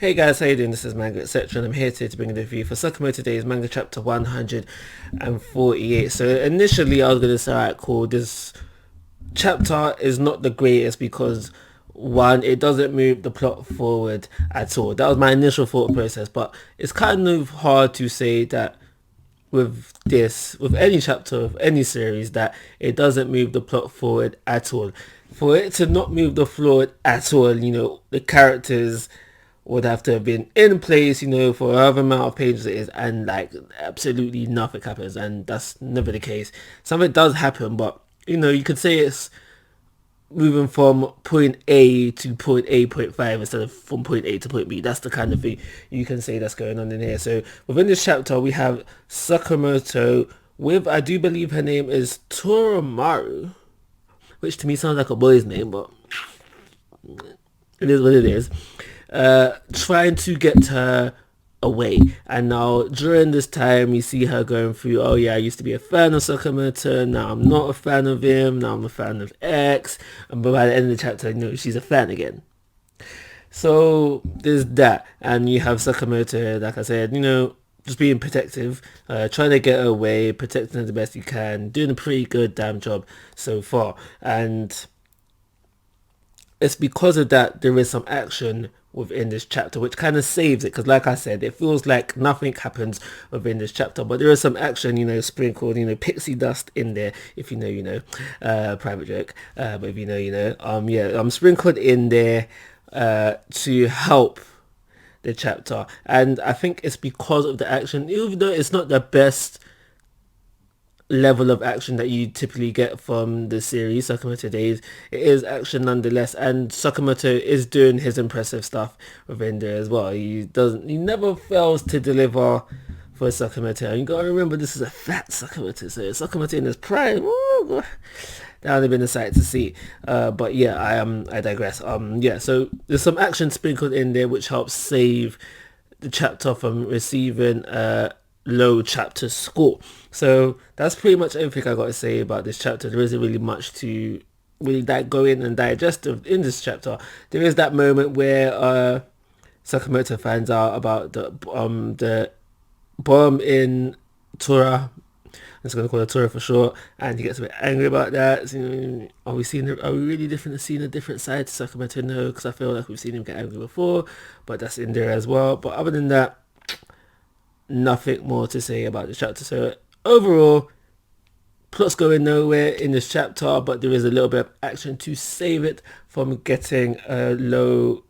Hey guys, how you doing? This is Manga etc. and I'm here today to bring a review for Sakamoto today's manga chapter 148. So initially I was going to say, alright cool, this chapter is not the greatest because one, it doesn't move the plot forward at all. That was my initial thought process, but it's kind of hard to say that with any chapter of any series that it doesn't move the plot forward at all. For it to not move the plot at all, the characters would have to have been in place, for however amount of pages it is, and like absolutely nothing happens, and that's never the case. Something does happen, but you could say it's moving from point A to point A point 5 instead of from point A to point B. That's the kind of thing you can say that's going on in here. So within this chapter we have Sakamoto with, I do believe her name is Toromaru, which to me sounds like a boy's name, but it is what it is. Trying to get her away, and now during this time you see her going through, oh yeah, I used to be a fan of Sakamoto, now I'm not a fan of him, now I'm a fan of X, and by the end of the chapter, she's a fan again. So there's that, and you have Sakamoto, like I said, just being protective, trying to get her away, protecting her the best you can, doing a pretty good damn job so far. And it's because of that there is some action within this chapter which kind of saves it, because like I said, it feels like nothing happens within this chapter, but there is some action, sprinkled, pixie dust in there. If you know, private joke, but if you know, I'm sprinkled in there to help the chapter. And I think it's because of the action, even though it's not the best level of action that you typically get from the series Sakamoto Days, it is action nonetheless, and Sakamoto is doing his impressive stuff within there as well. He never fails to deliver for Sakamoto, and you gotta remember this is a fat Sakamoto, so Sakamoto in his prime, ooh, that would have been a sight to see. But yeah, I digress. So there's some action sprinkled in there which helps save the chapter from receiving low chapter score. So that's pretty much everything I got to say about this chapter. There isn't really much to really go in and digest in this chapter. There is that moment where Sakamoto finds out about the bomb in Tora. I'm just gonna call it Tora for short, and he gets a bit angry about that. So, are we really different? Seeing a different side to Sakamoto? No, because I feel like we've seen him get angry before, but that's in there as well. But other than that, nothing more to say about this chapter. So overall, plot's going nowhere in this chapter, but there is a little bit of action to save it from getting a low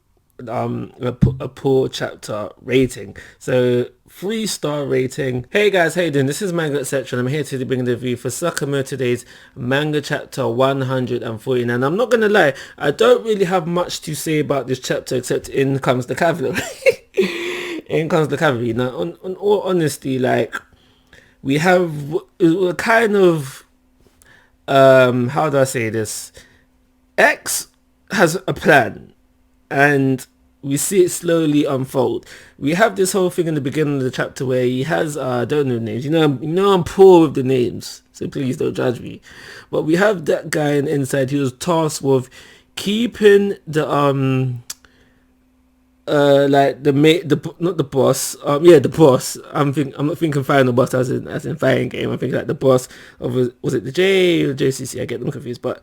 a poor chapter rating. So 3-star rating. Hey guys, how you doing? This is Manga etc. and I'm here to bring the review for Sakamoto today's manga chapter 149. And I'm not gonna lie, I don't really have much to say about this chapter except in comes the cavalry. In comes the cavalry. Now, on all honesty, like, we're kind of, how do I say this? X has a plan, and we see it slowly unfold. We have this whole thing in the beginning of the chapter where he has, I don't know names. I'm poor with the names, so please don't judge me. But we have that guy inside. He was tasked with keeping the like the mate, not the boss, the boss. I'm not thinking final boss as in fighting game. I'm thinking like the boss of, was it the J or JCC? I get them confused. But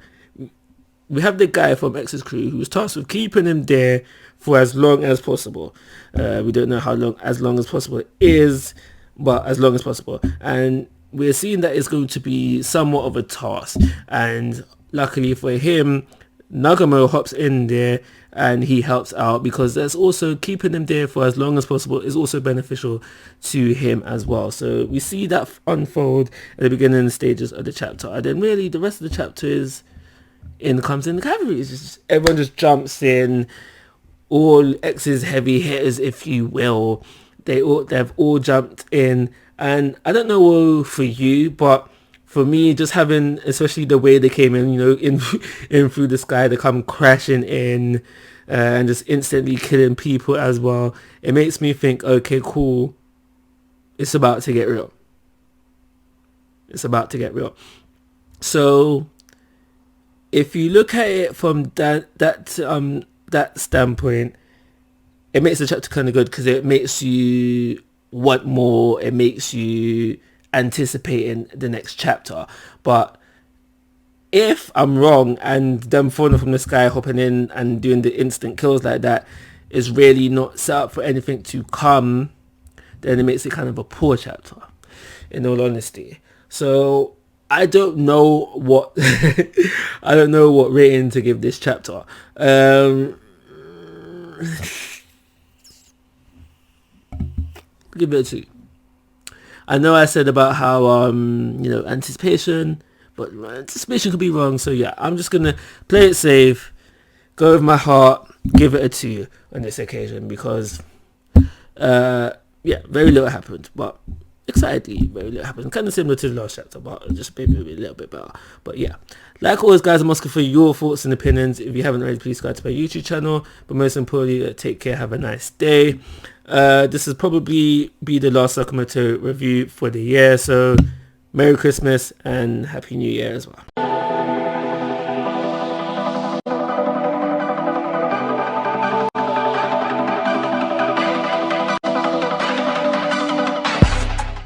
we have the guy from X's crew who was tasked with keeping him there for as long as possible. We don't know how long as possible is, but as long as possible. And we're seeing that it's going to be somewhat of a task. And luckily for him, Nagamo hops in there and he helps out, because that's also keeping him there for as long as possible is also beneficial to him as well. So we see that unfold at the beginning stages of the chapter, and then really the rest of the chapter is comes in the cavalry. It's just, everyone just jumps in, all X's heavy hitters, if you will. They've all jumped in, and I don't know for you, but for me, just having, especially the way they came in, in through the sky, they come crashing in and just instantly killing people as well. It makes me think, okay, cool, it's about to get real. It's about to get real. So if you look at it from that standpoint, it makes the chapter kind of good because it makes you want more. It makes you anticipating the next chapter. But if I'm wrong and them falling from the sky, hopping in and doing the instant kills like that is really not set up for anything to come, then it makes it kind of a poor chapter, in all honesty. So I don't know what I don't know what rating to give this chapter. Give it a 2. I know I said about how anticipation, but anticipation could be wrong. So yeah, I'm just gonna play it safe, go with my heart, give it a 2 on this occasion because very little happened, but excitingly very little happened. Kind of similar to the last chapter, but just maybe a little bit better. But yeah, like always, guys, I'm asking for your thoughts and opinions. If you haven't already, please subscribe to my YouTube channel. But most importantly, take care, have a nice day. This will probably be the last Sakamoto review for the year, so Merry Christmas and Happy New Year as well.